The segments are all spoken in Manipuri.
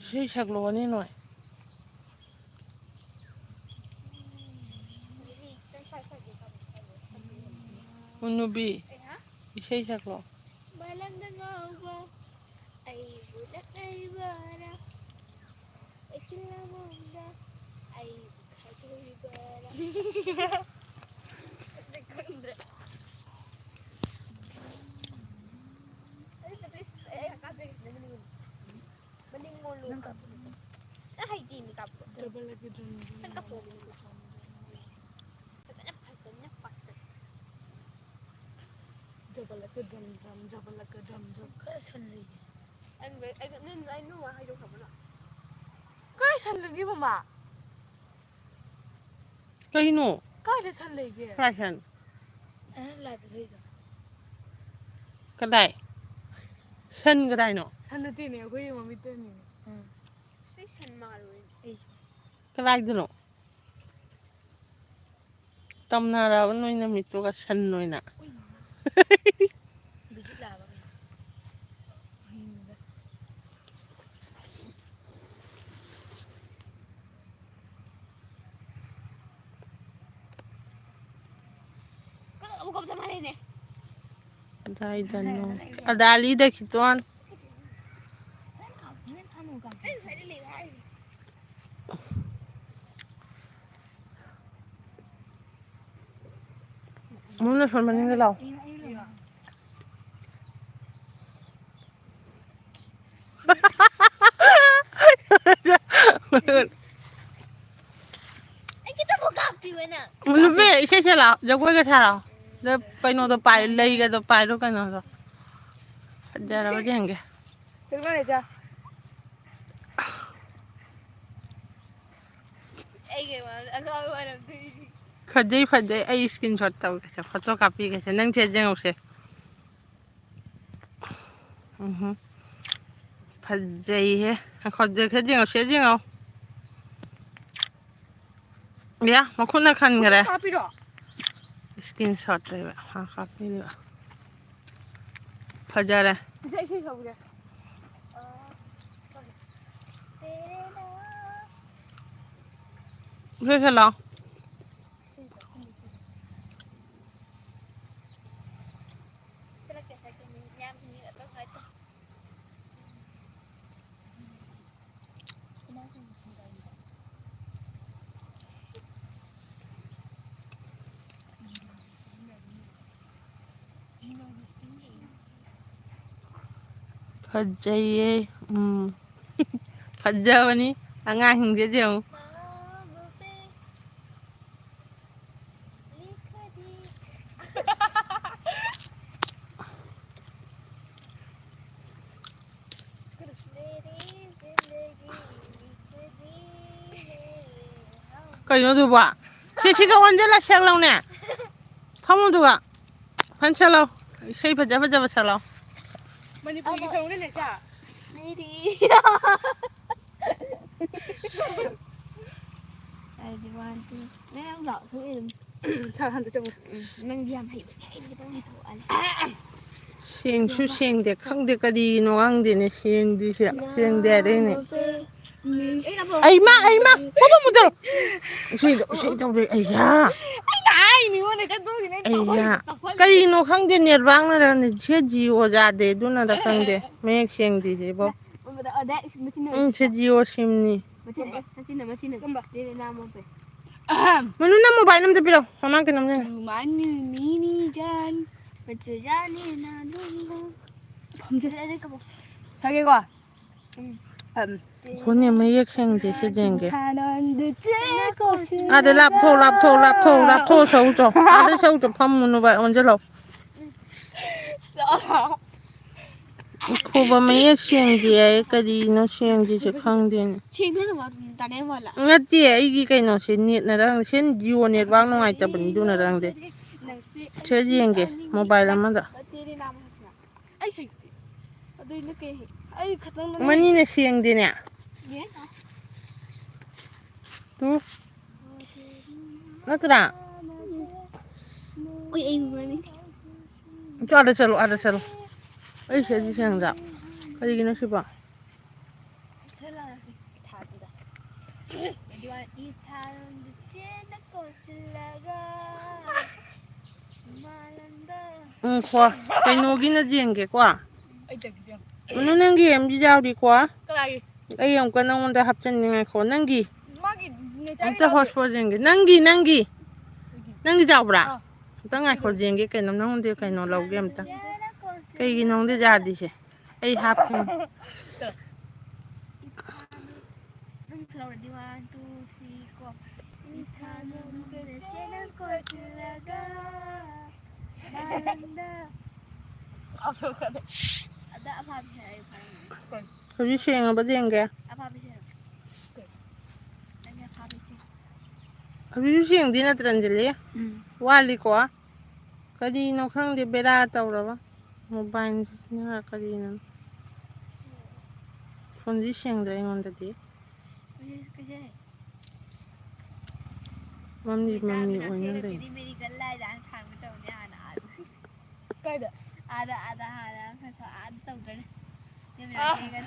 ช่วยฉักโลนี่หน่อยคุณนูบีช่วยฉักโลก็ฉันเลยกี่บ่าก็ที่หนูก็เลยฉันเลยกี่ใครฉันอะไรไปเลยก็ได้ฉันก็ได้เนาะฉันเลยที่เนี่ยก็ยังไม่เต้นนี่ก็ได้ด้วยเนาะตำนาราวันนู้นมีตัวกับฉันนู้นน่ะบิจิลาบ้างก็เอากบทำอะไรเนี่ยได้ดันเนาะอะดาลีเด็กตัวนั้นมึงจะชวนมันยังไงเรามันรู้ไหมใช่ใช่แล้วจะกูก็ใช่แล้วจะไปโน่นตัวไปเลยก็ตัวไปรู้กันเนาะเดี๋ยวเราจะยังไงถึงแล้วเลยจ้ะफजई आई स्क्रीनशॉट तब कैसे फोटो कॉपी कैसे नंग चेंज उसे फजई है खुद देखे जिंग उसे जिंग या मखुना खान करे स्क्रीनशॉट है हाँ कॉपी ले फजर है फिर चलो फजई फजा बनी अंगा हिंगे जाऊं कहीं तो बुआ शिशी का वंजला शक्लों ने फामू तो बुआ फंचलो सही फजा फजा बचलोมันนี่พูดกี่ชั่วโมงเนี่ยจ้ะไม่ดีไอ้ดิวันที่แม่ต้องหลอกผู้อื่นชาทันจะจงนั่งยามให้ไม่ต้องให้ผัวอะไรเสียงชูเสียงเด็กข้างเด็กก็ดีน้องเดี๋ยวนี้เสียงดีเสียงเด็กได้เนี่ยไอ้มาพ่อมุดเลยเสียงไอ้ยานี่ว่าในกันตู้ที่ไหนไอ้ยาก็ดีน้องข้างเดียวเนี่ยว่างนะเนี่ยเชื่อจีโอจะเด็ดดูนะข้างเดียวไม่เสียงดีใช่ป่ะเชื่อจีโอซิมนี่มันนู่นน้ำโมบายน้ำจะไปหรอทำไมกันน้ำเนี่ยมันนี่จันมันจะจันนี่นะดูผมจะได้กับใช่กว่าคนเนี่ยไม่เสียงดีใช่ยังไงเดี๋ยวรับโทรสาวจ้ะเดี๋ยวสาวจ้ะพัมมุนไปอันจะหรอครูบอกไม่เสียงดีไอ้ก็ดีน้องเสียงดีจะข้างเดียวเสียงนี่ว่าตาเนี่ยว่าละงั้นเดี๋ยวไอ้กี่กันเนาะเสียงเน็ตนะรังเสียงจีโอเน็ตว่างน้องไอ้จะเป็นดูนะรังเดเชื่อยังไงโมบายแล้วมันจะมันนี่เนี่ยเสียงดีเนี่ยดูนั่นก็ได้อุ้ยไอ้มันนี่就ada selo. Eh, saya di sana tak. Kali gini siapa? 셀라라서 다주다. 이와 이타는 제나 꽃을라가 말한다. ขวาไปโนกินนะเจียงเกกว่า 아이 저기요. มันนั่งกี่เอ็มจีเจ้าดีกว่า 까마귀. ไอ้ยมกันน้องมันจะหับจันยังไงขอนั่งกี่ 마귀 내 มัน 자리. จะฮอสพอเจียงกี่นั่งกี่นั่งกี่นั่งกี่เจ้าปะตั้งไงขอเจียงกี่ไก่น้องน้องเดียวไก่น้องเราเกมตั้งไก่กินน้องเดียวจ้าดิเช่ไอ้หับเอง Ready 1 2 3 4. 이타는 제나 꽃을라가 말한다. 아 저거네. 나 아파 비세요. เขาจะเชียงอ่ะปะเจียงแก 아파 비세요. 아니야 파 비세. เขาจะเชียงดีนะตรันเจลีว่าดีกว่าคดีน้องข้างเดียเบลาเต่าหรอวะโมบายนี่ค่ะคดีนั้นคนที่เชียงได้งอนแต่ดี 그제. มันมีโอ้ยนั่นเลย 미리 갈라야 안 사는 거 좀. 까이다. 아다 그래서 안 떠들. 내가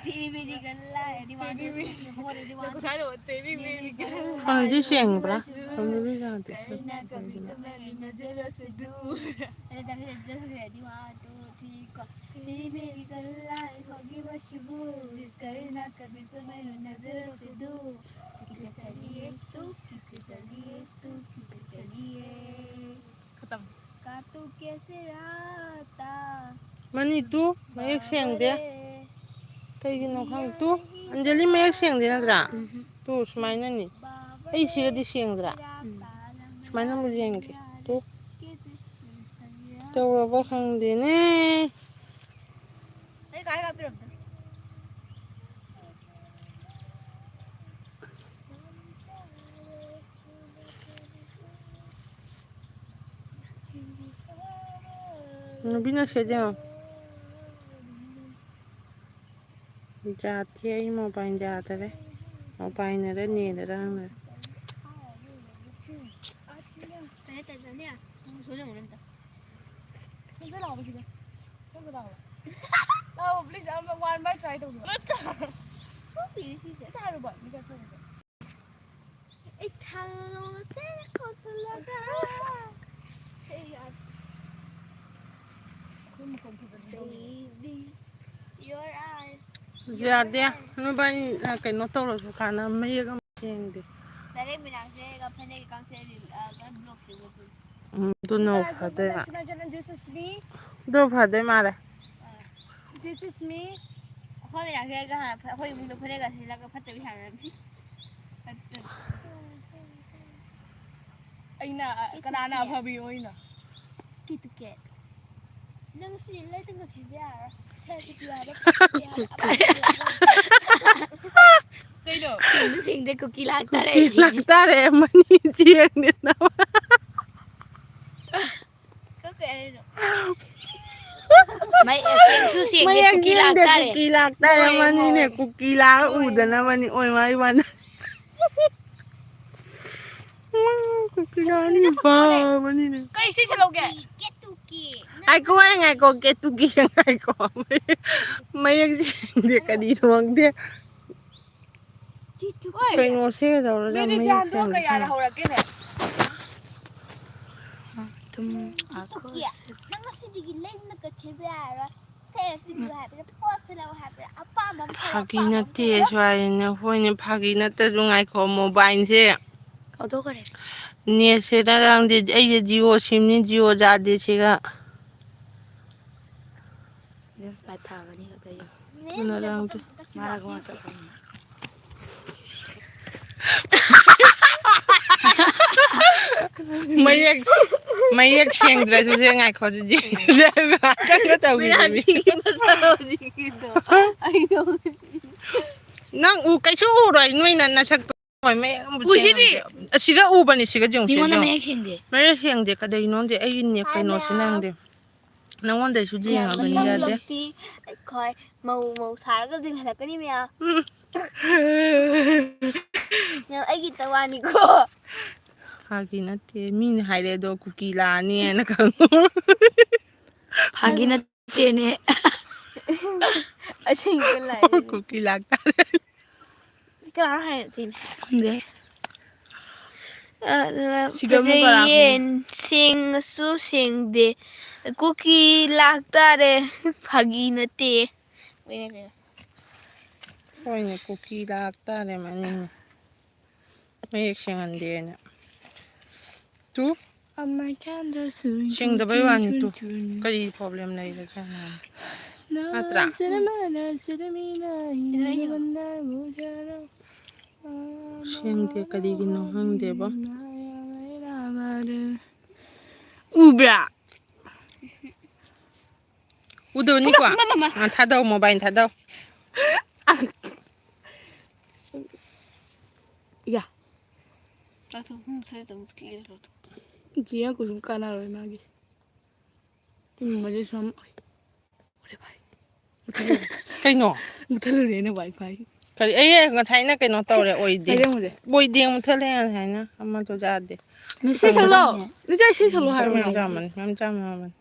미리 갈라야 니 와도 뭐래 니 와도. 내가 어때 미리 갈라야. คนที่เชียงปะคนที่เชียงติด Katu कैसे आता มันนี่ตู้ไม่เชียงเดียใครกินน้องข้างตู้อันเจลี่ไม่เชียงเดียนะจ๊ะตู้สมัยนั้นนี่ไอ้เชียงที่เชียงจ๊ะสมัยนั้นมันเชียงกี่ตู้ตัวว่าข้างเดียนี่ 내가 아이가 필요 없다. nó biết nó sẽ đâu già thì mà bài già thế đấy mà bài này rất nhiều đấy đang này 됐다 됐다. 전혀 모른다. 손들 나와 보시게. 손들 나와. 나와 플리즈 한번 완말 트라이 도. 맞다. 소리 시제. 타로 봐. 네가 소리. 이 타로 세코슬라가. 에이야. Baby, your eyes. già đi nó bay cái nó to rồi khả năng mấy cái chuyện đi Dari binangse ka phane ka se ka block ke wo. tôi nấu phải đấy ạ This is me. đâu phải đấy mà đấy This is me. Hoi binangse ka hoi mung do phane ka se la ka phat bi hang. Anh cái đàn nào phơi bị ôi nè. Kituket. Nang sila tong siya. Sa siya đó. Đây được. Sing de cookie lagta re. लगता है money chiên đi đâu Có cái Mấy sing mấy de anh cookie chiên lagta được re. cookie लगता है मनी ने cookie lá ủ đàn nó mani ôi mấy bạn cookie lá đi ba mani này Cây xin chào kìa. Get cookie. ai có ai ngày có cái cookie ngày có mấy anh chiên được cái đi luôn đi cái ngô xe đâu ra Mình đi mấy chăn anh thuốc chiên cái nhà là hầu là cái này. Cookie. Nang sige lên na ka chibara. Sa sige ha. Post la ha. Apa mam. 파기나 때 좋아했냐 호이는 파기나 때 중에 그 모바일세 어도 그래. 네 세라랑 데 아이 지오 심니 지오 자데 제가 Bata ka ni kayo. 누나랑 Marago nga to. mayak siyang dress siya nga ko di kan ko tawag dito. I know. nang ukay su uray nuy na nasagto koy may Usidi. siga uba ni siga jong Di mo siya na mayaksindi. may siyang de kada inon de ay ni kay no sinang de nang wanda su ji nga bani ya de Coi màu sáng cái gì là cái gì mẹ? Nhưng ấy cái tao ăn đi cô. 파기나 때 min 하이레도 쿠키라 ni na kan Pagi na tene. Asing ko lai. 쿠키 लागता ꯀꯅꯥꯅ ꯍꯥꯏꯔꯛꯇꯣꯏꯅꯦ ꯈꯪꯗꯦ ꯁꯤꯒꯝꯕꯨ ꯀꯅꯥ ꯐꯖꯩꯌꯦꯟ ꯁꯦꯡꯉꯁꯨ ꯁꯦꯡꯗꯦ ꯀꯨꯀꯤ ꯂꯥꯛꯇꯥꯔꯦ ꯐꯥꯒꯤ ꯅꯠꯇꯦ ꯍꯣꯏꯅꯦ ꯀꯨꯀꯤ ꯂꯥꯛꯇꯥꯔꯦ ꯃꯅꯤꯡꯅꯦ ꯃꯌꯦꯛ ꯁꯦꯡꯍꯟꯗꯦꯅ ꯇꯨ ꯁꯦꯡꯗꯕꯩ ꯋꯥꯅꯤ ꯇꯨ ꯀꯔꯤ ꯄ꯭ꯔꯣꯕ꯭ꯂꯦꯝ ꯂꯩꯔꯖꯥꯠꯅꯣ ꯅꯠꯇ꯭ꯔꯥ ꯁꯦꯡꯗꯦ ꯀꯔꯤꯒꯤꯅꯣ ꯈꯪꯗꯦꯕꯣ ꯎꯕ꯭ꯔꯥ ꯎꯗꯕꯅꯤꯀꯣ ꯊꯥꯗꯧ ꯃꯣꯕꯥꯏꯜ ꯊꯥꯗꯧ 야 지야 कुछ कानारोय मागे मुझे सम ओरे भाई ꯀꯩꯅꯣ मुथलुरेने वाईफाई ꯀꯔꯤ ꯑꯩ ꯉꯁꯥꯏꯅ ꯀꯩꯅꯣ ꯇꯧꯔꯦ ꯑꯣꯏꯗꯦ ꯍꯥꯏꯔꯝꯃꯨꯁꯦ ꯑꯣꯏꯗꯦ ꯃꯨꯊꯠꯂꯦ ꯉꯁꯥꯏꯅ ꯑꯃꯗꯣ ꯌꯥꯗꯦ ꯁꯤ ꯁꯛꯂꯣ ꯅꯆꯦ ꯁꯤ ꯁꯛꯂꯣ ꯃꯌꯥꯝ ꯍꯥꯏꯕꯅꯦ ꯆꯥꯝꯃꯅꯤ ꯃꯌꯥꯝ ꯆꯥꯝꯃꯅꯤ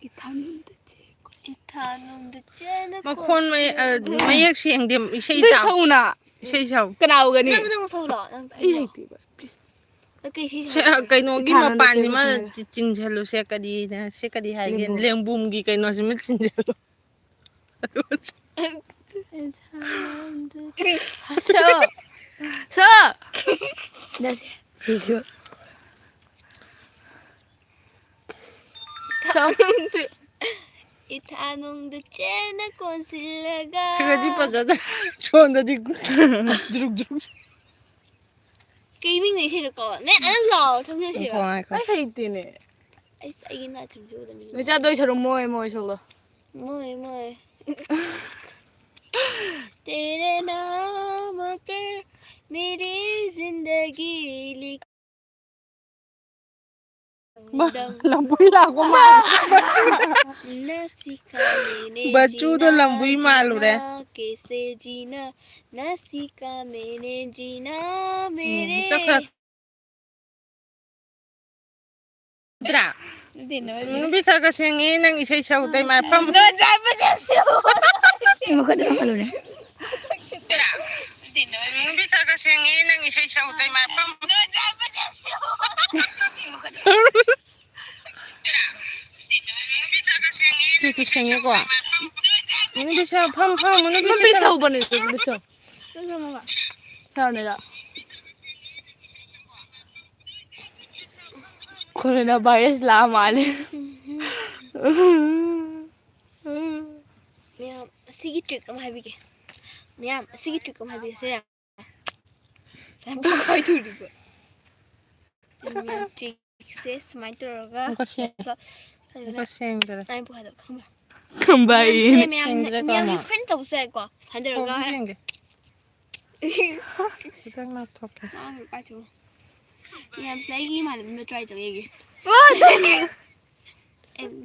ꯏꯊꯥꯅꯨꯡꯗ ꯆꯦꯅ ꯃꯈꯣꯟ ꯃꯌꯦꯛ ꯁꯦꯡꯗꯦ ꯏꯁꯩ ꯅꯪ ꯇꯥꯎ ꯁꯛꯎꯅ ꯏꯁꯩ ꯁꯛ ꯀꯅꯥ ꯎꯒꯅꯤ ꯅꯪ ꯁꯛꯂꯣ ꯅꯪ ꯑꯩ ꯍꯩꯇꯦꯕ ꯀꯩꯅꯣꯒꯤ ꯏꯊꯥꯅꯨꯡꯗ ꯃꯄꯥꯟꯁꯤꯃ ꯆꯦꯟꯕ ꯆꯤꯡꯁꯤꯜꯂꯨꯁꯦ ꯀꯔꯤꯅ ꯁꯤ ꯀꯔꯤ ꯍꯥꯏꯒꯦ ꯂꯦꯝꯕꯨ ꯂꯦꯡꯕꯨꯝꯒꯤ ꯀꯩꯅꯣꯁꯤꯃ ꯆꯤꯡꯁꯤꯜꯂꯨ ꯁꯛ ꯁꯛ ꯅꯁꯦ ꯁꯤꯁꯨ 이타농도 째나 꼰실레가 ꯈꯔꯗꯤ ꯐꯖꯗ꯭ꯔꯦ ꯁꯣꯝꯗꯗꯤ ꯖ꯭ꯔꯨꯛ ꯖ꯭ꯔꯨꯛ 게이밍 이시니까 네 알았어 정신 싫어 ꯑꯩ ꯍꯩꯇꯦꯅꯦ ꯑꯩꯒꯤ ꯅꯥꯆꯨꯝ ꯖꯨꯗꯅꯤ ꯅꯆꯥꯗꯣꯏ ꯁꯔꯨꯛ ꯃꯣꯏ ꯃꯣꯏ ꯁꯛꯂꯣ मोए मोए तेरे नाम पे मेरी जिंदगी लिख ꯂꯝꯕꯨꯏ ꯂꯥꯛꯄ ꯃꯥꯜꯂꯦ नसिका मैंने ꯕꯆꯨꯗꯣ जीना ꯂꯝꯕꯨꯏ ꯃꯥꯜꯂꯨꯔꯦ जीना कैसे जीना नसिका मैंने जीना मेरे ꯆꯠꯈ꯭ꯔ ꯅꯨꯄꯤ ꯈꯔ ꯁꯦꯡꯉꯦ ꯅꯪ ꯏꯁꯩ ꯁꯛꯎ ꯏꯃꯥ ꯐꯝ ꯅꯨꯄꯤ ꯈꯔ ꯁꯦꯡꯉꯦ ꯅꯪ ꯏꯁꯩ ꯁꯛꯎ ꯏꯃꯥ ꯐꯝ ꯅꯨꯄꯤ ꯁꯦꯡꯉꯦꯀꯣ ꯅꯨꯄꯤ ꯐꯝ ꯐꯝ ꯅꯨꯄꯤ ꯁꯧꯕꯅꯦ ꯅꯨꯄꯤ ꯁꯧ ꯁꯧꯅꯦꯗ कोरोना वायरस ला माले ꯃꯌꯥꯝ ꯑꯁꯤꯒꯤ ꯇ꯭ꯔꯤꯛ ꯑꯃ ꯍꯥꯏꯕꯤꯒꯦ ꯃꯌꯥꯝ ꯑꯁꯤꯒꯤ ꯇ꯭ꯔꯤꯛ ꯑꯃ ꯍꯥꯏꯕꯤꯒꯦ ꯌꯥꯝ ꯄꯥꯏꯊꯨꯔꯤꯕ ꯃꯌꯥꯝ ꯇ꯭ꯔꯤꯛꯁꯦ ꯁꯨꯃꯥꯏꯅ ꯇꯧꯔꯒ ꯑꯃꯨꯛꯀ ꯁꯦꯡꯗꯔꯦ ꯈꯪꯕ꯭ꯔꯥ खंबाई ꯃꯌꯥꯝꯒꯤ ꯐ꯭ꯔꯦꯟ ꯇꯧꯕꯁꯨ ꯌꯥꯏꯀꯣ ꯁꯨꯃꯥꯏꯅ ꯇꯧꯔꯒ ꯀꯣꯛꯁꯤ ꯁꯦꯡꯒꯦ ꯈꯤꯇꯪ ꯂꯥꯞꯊꯣꯛꯀꯦ ꯃꯌꯥꯝꯁꯦ ꯑꯩꯒꯤ ꯏꯃꯥꯟꯅꯕꯤꯅ ꯇ꯭ꯔꯥꯏ ꯇꯧ ꯌꯦꯡꯒꯦ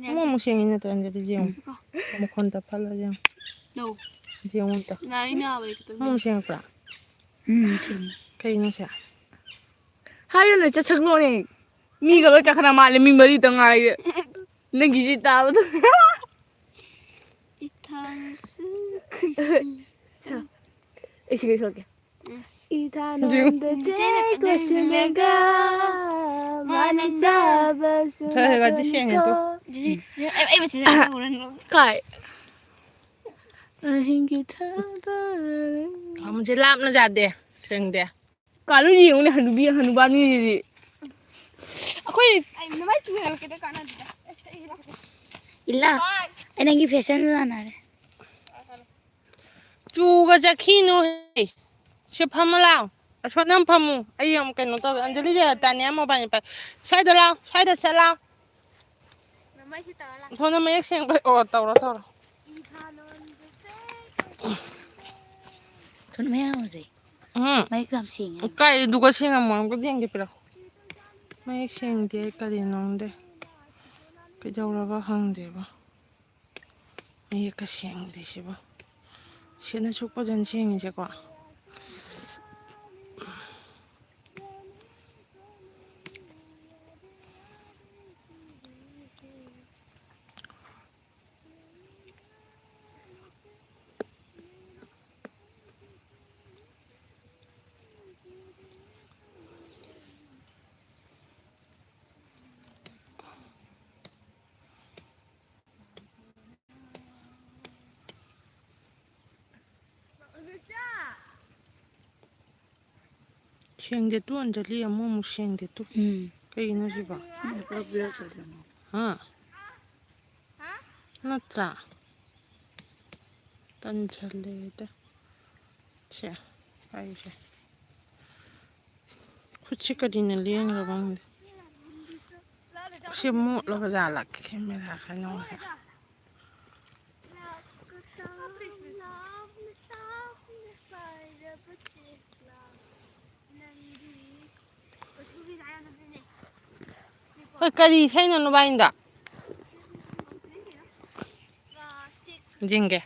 ꯑꯃꯨꯛ ꯁꯦꯡꯉꯤ ꯅꯠꯇ꯭ꯔ ꯑꯟꯖꯂꯤ ꯌꯦꯡꯉꯨ ꯃꯈꯣꯟ ꯇꯞꯍꯜꯂ ꯌꯦꯡꯉꯨ ꯌꯦꯡꯉꯨ ꯑꯝꯇ ꯑꯃꯨꯛ ꯁꯦꯡꯉꯛꯄ꯭ꯔꯥ ꯀꯩꯅꯣ ꯁꯦ 하이를 ꯆꯠꯁꯛꯂꯣꯅꯦ 미가 왜 짝하나 말래 미 머리 덩아리 능기지 따보다 이시게 저게 이타는데 제것이 내가 많이 잡아서 해가지고 시행해 또 em chỉ là một lần 가이 아무지 랍나 자대 생대 까누리 오늘 한우비 한우바니지 아코이 ಇಲ್ಲ ನನಗೆ ಫ್ಯಾಷನ್ ನಾಳೆ ꯆꯨꯒ ꯆꯈꯤꯅꯨ ꯍꯦ ꯁꯤ ꯐꯝꯃ ꯂꯥꯎ ꯑꯁꯣꯝ ꯅꯪ ꯐꯝꯃꯨ ꯑꯩ ꯑꯃꯨꯛ ꯀꯩꯅꯣ ꯇꯧꯋꯦ ꯑꯟꯖꯂꯤꯁꯦ ꯇꯥꯅꯤ ꯃꯣꯕꯥꯏꯜ ꯄꯥꯏ ꯁ꯭ꯋꯥꯏꯗ ꯂꯥꯎ ꯁ꯭ꯋꯥꯏꯗ ꯆꯠ ꯂꯥꯎ ꯁꯣꯝꯗ ꯃꯌꯦꯛ ꯁꯦꯡꯕ ꯑꯣ ꯇꯧꯔꯣ ꯇꯧꯔꯣ ꯊꯨꯅ ꯃꯌꯥꯝ ꯍꯧꯖꯩ ꯃꯌꯦꯛ ꯌꯥꯝ ꯁꯦꯡꯉꯦ ꯀꯥꯏ ꯑꯗꯨꯒ ꯁꯦꯡꯉꯝꯃꯣ ꯑꯃꯨꯛꯀ ꯌꯦꯡꯒꯦ ꯄꯤꯔꯛꯑꯣ ꯃꯌꯦꯛ ꯁꯦꯡꯗꯦ ꯀꯔꯤꯅꯣ ꯈꯪꯗꯦ ꯀꯩꯗꯧꯔꯕ ꯈꯪꯗꯦꯕ ꯃꯌꯦꯛꯀ ꯁꯦꯡꯗꯦ ꯁꯤꯕꯨ ꯁꯤꯅ ꯁꯨꯛ ꯐꯖꯅ ꯁꯦꯡꯉꯤꯁꯦꯀꯣ ꯁꯦꯡꯗꯦ ꯇꯨ ꯑꯟꯖꯂꯤ ꯑꯃꯨꯛ ꯁꯦꯡꯗꯦ ꯇꯨ ꯀꯩꯒꯤꯅꯣ ꯁꯤꯕꯣ ꯄꯨꯂꯞ ꯄꯤꯔꯛꯆꯔꯦ ꯍꯥ ꯅꯠꯇ꯭ꯔꯥ ꯇꯟꯁꯜꯂꯦꯗ ꯁꯦ ꯑꯩꯁꯦ ꯈꯨꯠꯁꯤ ꯀꯔꯤꯅ ꯂꯦꯡꯈ꯭ꯔꯕ ꯈꯪꯗꯦ ꯁꯤ ꯃꯣꯠꯂꯕ ꯖꯥꯠꯂꯥ ꯀꯦꯃꯦꯔꯥ ꯀꯩꯅꯣꯁꯦ ꯍꯣꯏ ꯀꯔꯤ ꯏꯁꯩꯅꯣ ꯅꯣꯕꯥꯏꯅꯤꯗꯣ ꯌꯦꯡꯒꯦ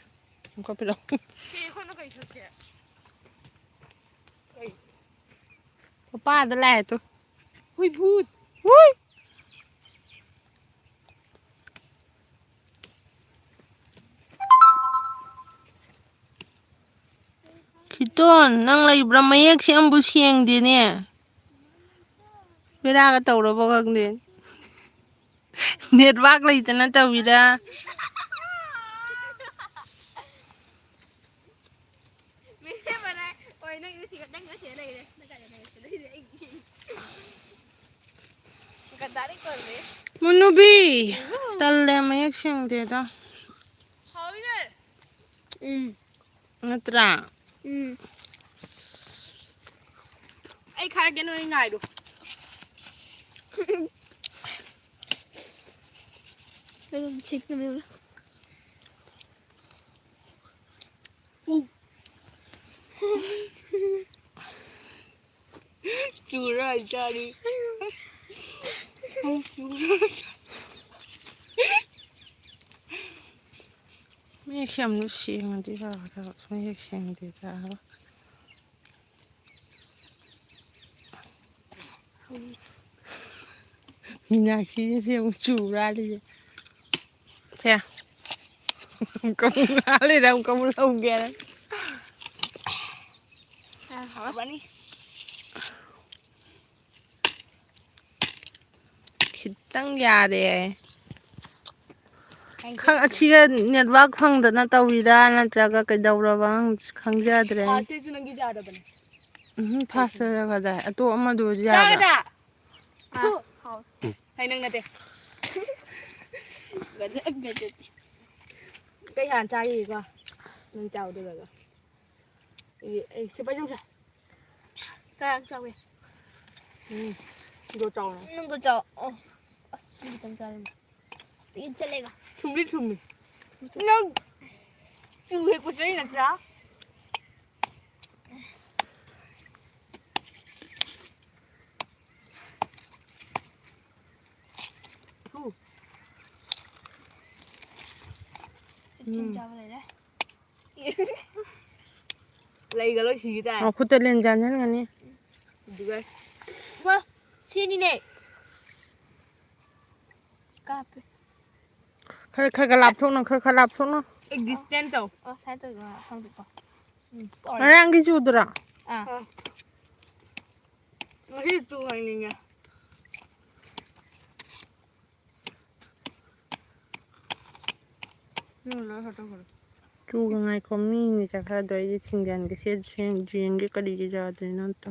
ꯑꯃꯨꯛꯀ ꯄꯤꯔꯛꯎ ꯑꯩꯈꯣꯏꯅ ꯀꯩ ꯁꯛꯀꯦ ꯃꯄꯥꯗ ꯂꯥꯛꯑꯦ ꯇꯨ ꯍꯨꯏ ꯚꯨꯠ ꯍꯨꯏ ꯈꯤꯇꯣꯟ ꯅꯪ ꯂꯩꯕ꯭ꯔꯥ ꯃꯌꯦꯛꯁꯦ ꯑꯃꯕꯨ ꯁꯦꯡꯗꯦꯅꯦ ꯕꯦꯔꯥꯒ ꯇꯧꯔꯕ ꯈꯪꯗꯦ ꯅꯦꯠꯋꯥꯛ ꯂꯩꯇꯅ ꯇꯧꯋꯤꯔꯥ ꯃꯨꯅꯨꯕꯤ ꯇꯜꯂꯦ ꯃꯌꯦꯛ ꯁꯦꯡꯗꯦꯗ ꯅꯠꯇ꯭ꯔꯥ ꯑꯩ ꯈꯥꯏꯔꯛꯀꯦ ꯅꯣꯏ ꯉꯥꯏꯔꯣ chura chari ꯃꯌꯦꯛꯁꯦ ꯌꯥꯝꯅ ꯁꯦꯡꯉꯗꯤ ꯐꯒꯗꯕ ꯃꯌꯦꯛ ꯁꯦꯡꯗꯦꯗ ꯃꯤꯅꯥꯛꯁꯤꯁꯦ ꯑꯃꯨꯛ ꯆꯨꯕ꯭ꯔꯥ ꯍꯥꯏꯔꯤꯁꯦ ꯁꯦ ꯑꯃꯨꯛ ꯂꯩꯔ ꯑꯃꯨꯛ ꯂꯧꯒꯦꯅ ꯍꯥꯎꯔꯕꯅꯤ ꯈꯤꯇꯪ ꯌꯥꯔꯦ ꯑꯁꯤꯒ ꯅꯦꯠꯋꯥꯛ ꯐꯪꯗꯅ ꯇꯧꯔꯤꯔꯥ ꯅꯠꯇ꯭ꯔꯒ ꯀꯩꯗꯧꯔꯕ ꯈꯪꯖꯗ꯭ꯔꯦ ꯐꯥꯁꯇꯁꯨ ꯅꯪꯒꯤ ꯌꯥꯗꯕꯅꯦ ꯐꯥꯁꯇ ꯀꯗꯥꯏ ꯑꯇꯣꯞ ꯑꯃꯗꯨꯁꯨ ꯌꯥꯕ꯭ꯔꯥ ꯆꯥꯒꯗ ꯍꯩ ꯅꯪ ꯅꯠꯇꯦ ꯀꯩ ꯍꯥꯟꯅ ꯆꯥꯔꯤꯀꯣ ꯅꯪ ꯆꯥꯎꯗꯣꯏꯔꯒ ꯑꯩ ꯁꯤꯄ ꯆꯧꯁꯦ ꯀꯌꯥ ꯆꯥꯎꯋꯦ ꯗꯣ ꯆꯥꯎꯅ ꯅꯪꯗꯣ ꯆꯥꯎ ꯑꯣ ꯑꯁ ꯈꯤꯇꯪ ꯆꯥꯔꯝꯃꯦ ꯄꯤꯛ ꯆꯠꯂꯦꯒ ꯊꯨꯝꯗꯤ ꯊꯨꯝꯃꯤ ꯅꯪ ꯆꯨ ꯍꯦꯛꯄ ꯆꯠꯂꯤ ꯅꯠꯇ꯭ꯔꯥ ꯆꯥꯕ ꯂꯩꯔꯦ ꯂꯩꯒ ꯂꯣꯏ ꯁꯤꯒꯤ ꯇꯥꯏ ꯈꯨꯠꯇ ꯂꯦꯟ ꯆꯥꯟꯁꯤꯟꯒꯅꯤ ꯑꯗꯨꯒ ꯋꯥ ꯁꯤꯅꯤꯅꯦ ꯀꯥꯞꯄꯦ ꯈꯔ ꯂꯥꯞꯊꯣꯛꯅ ꯈꯔ ꯂꯥꯞꯊꯣꯛꯅ ꯗꯤꯁꯇꯦꯟꯁ ꯇꯧ ꯁꯥꯏ ꯇꯧꯔꯤꯕ ꯈꯪꯗꯦꯀꯣ ꯉꯔꯥꯡꯒꯤ ꯆꯨꯗ꯭ꯔꯥ ꯉꯁꯤ ꯆꯨ ꯍꯥꯏꯅꯤꯡꯉꯦ ꯆꯨꯒ ꯉꯥꯏꯈꯣ ꯃꯤꯅꯤ ꯆꯠꯈ꯭ꯔꯗꯣ ꯑꯩꯁꯦ ꯊꯤꯡꯖꯟꯒꯦ ꯌꯦꯡꯒꯦ ꯀꯔꯤꯒꯤ ꯌꯥꯗ꯭ꯔꯤꯅꯣ ꯑꯝꯇ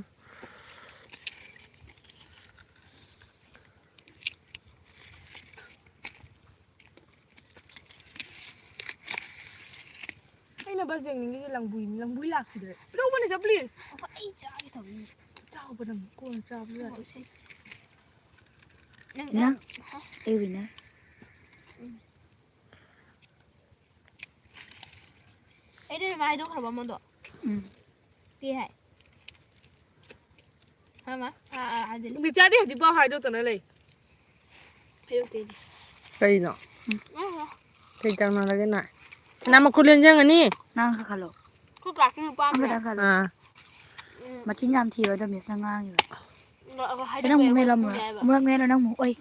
ꯑꯩꯅ ꯕꯁ ꯌꯦꯡꯅꯤꯡꯉꯤꯁꯦ ꯂꯪꯕꯨꯏ ꯂꯥꯛꯈꯤꯗ꯭ꯔꯦ ꯂꯧꯕꯅꯦ ꯆ ꯄ꯭ꯂꯤꯖ ꯑꯩ ꯆꯥꯒꯦ ꯇꯧꯕꯅꯤ ꯆꯥꯎꯕ ꯅꯪ ꯀꯣꯟꯅ ꯆꯥꯕ ꯌꯥꯗꯦ ꯅꯪ ꯑꯩ ꯋꯤꯅ ꯑꯩꯗꯤ ꯃꯥ ꯍꯥꯏꯗꯣꯛꯈ꯭ꯔꯕ ꯑꯃꯗꯣ ꯄꯤ ꯍꯥꯏ ꯃꯥ ꯍꯥꯏꯗꯤ ꯕꯤꯆꯥꯗꯤ ꯍꯧꯖꯤꯛꯐꯥꯎ ꯍꯥꯏꯗꯣꯛꯇꯅ ꯂꯩ ꯍꯥꯏꯗꯣꯛꯇꯦꯗꯤ ꯀꯩꯅꯣ ꯀꯩ ꯇꯧꯅꯔꯒꯦ ꯅꯣꯏ ꯁꯅꯥ ꯃꯈꯨꯠ ꯂꯦꯟꯖꯟꯒꯅꯤ ꯅꯪ ꯈꯜꯂꯣ ꯈꯨ ꯀ꯭ꯂꯥꯁꯀꯤ ꯅꯨꯄꯥ ꯑꯃ ꯃꯆꯤꯟ ꯌꯥꯝ ꯊꯤꯕꯗ ꯃꯤꯁꯅ ꯉꯥꯡꯉꯤꯕ ꯅꯪ ꯑꯃꯨꯛ ꯃꯦꯜꯂꯝꯃꯨꯔ ꯑꯃꯨꯔꯛ ꯃꯦꯜꯂꯣ ꯅꯪ ꯑꯃꯨꯛ ꯑꯣꯏ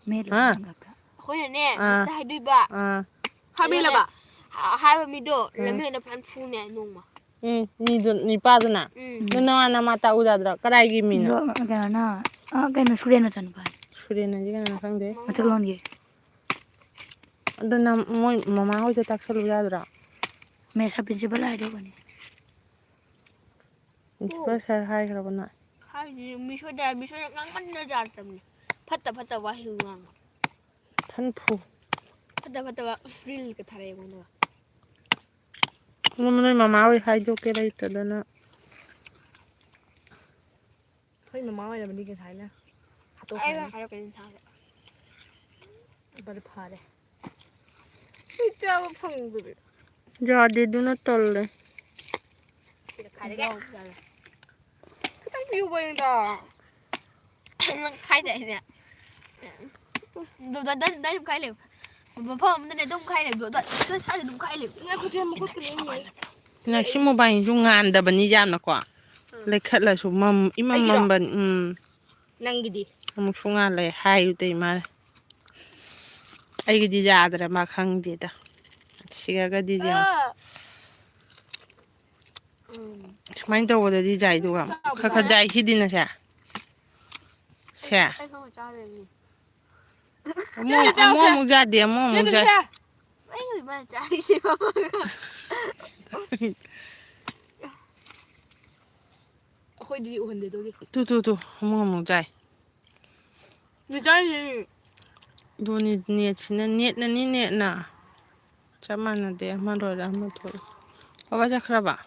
ꯃꯦꯜꯂꯣ ꯅꯪ ꯈꯛꯇ ꯑꯩꯈꯣꯏꯅꯅꯦ ꯃꯤꯁꯇ ꯍꯥꯏꯗꯣꯏꯕ ꯍꯥꯃꯦꯜꯂꯕ ꯍꯥꯏꯕ ꯃꯤꯗꯣ ꯂꯝꯍꯦꯟꯗ ꯐꯖꯅ ꯐꯨꯅꯦ ꯅꯣꯡꯃ ꯃꯤꯗꯨ ꯅꯤꯄꯥꯗꯨꯅ ꯑꯗꯨ ꯅꯃꯥ ꯅꯃꯥ ꯇꯥꯛꯎ ꯌꯥꯗ꯭ꯔꯣ ꯀꯗꯥꯏꯒꯤ ꯃꯤꯅꯣ ꯀꯩꯅꯣꯅ ꯀꯩꯅꯣ ꯁꯨꯔꯦꯟ ꯃꯆꯥꯅꯨꯄꯥꯅꯤ ꯁꯨꯔꯦꯟ ꯍꯥꯏꯁꯦ ꯀꯅꯥꯅꯣ ꯈꯪꯗꯦ ꯃꯊꯛꯂꯣꯟꯒꯤ ꯑꯗꯨꯅ ꯃꯣꯏ ꯃꯃꯥꯍꯣꯏꯗ ꯇꯥꯛꯁꯜꯂꯨ ꯌꯥꯗ꯭ꯔꯣ ꯃꯦꯠꯁ ꯄ꯭ꯔꯤꯟꯁꯤꯄꯜ ꯍꯥꯏꯗꯧꯕꯅꯤ ꯄ꯭ꯔꯤꯟꯁꯤꯄꯜ ꯁꯥꯔ ꯍꯥꯏꯈ꯭ꯔꯕ ꯅꯣꯏ 미쇼 깡만나 잘았더니 파따 와 희우왕 탄포. 파따 와 프릴가 타래 뭐노 오늘 마마의 하이도케라 있다더나. thôi mà máu này là mình đi cái thái nè tôi ai phải 가려 괜찮아 bật phá đây 진짜 펑들 야디두나 떨래. 가려게 그냥 비우 버린다 khai để nè nó dùng khai liều mà phong nên đúng khai liều rồi nó sai đúng khai liều nghe cô chưa một cái gì 낚시 모바일 중 안다버니 잖아과. 레카라서 맘 이맘맘번 nanggidi 아무 중알래 하유데 말. 아이게 디자드라 막 항디다. 시가가 디자. 많이 더워도 디자이도가 카카자이 히디나샤. 샤. 뭐 무자디 뭐 무자. mấy người mà trái gì mà khôi đi uẩn để tôi đi 두두두 뭐 무자. người trái gì 돈이 니치는 니는 니나. 자만한데 만로라 한번 봐봐 자크라봐.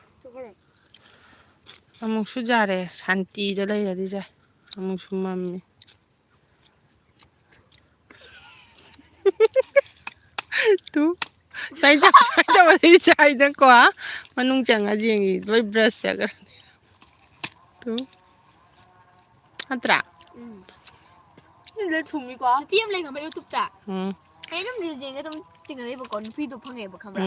아무 수자래 산띠들 이래 디자. 아무 숨맘미. Tu sai mà đi chạy nó quá mà nung chẳng là gì nghỉ với brush à cái tu hatra lên thùng đi quá phim lên không phải youtube trả ừ hay lắm điều gì cái trong chừng này một con phi tục phong nghệ một không ừ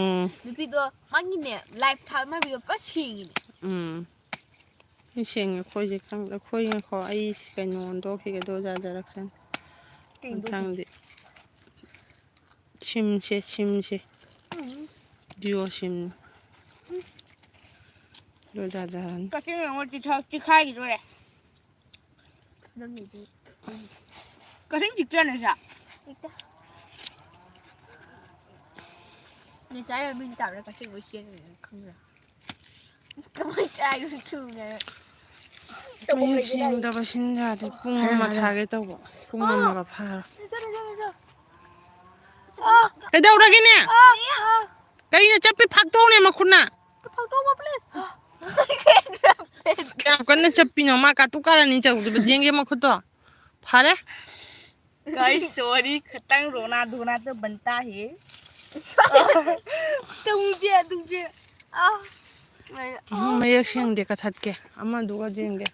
ra phi tục mang như nè lifetime mà bây phát triển ừ cái chuyện khôi gì không là khôi cái khó ấy cái nón đó khi cái đồ ra ra đặc sản thằng gì 침체 듀오 심 로자잔 cái chuyện này chỉ khai gì rồi này đơn gì đi cái chuyện trực trên này sao người trái là mình tạo ra cái chuyện với chuyện này không rồi cái mấy trái nó thường này 뭐 신다고 신자들 뿡엄마 타겠다고 뿡엄마가 팔아 그다우라기네 그이나 짭비 팍도네 마쿠나 그냥 짭비냐 마까 뚜까라니 짜 우리 쟁게 마쿠도 팔에 cái số đi tăng Ronaldo nó बनता है tung chia 뭐 역시 형대가 찾게 아마 누가 쟁게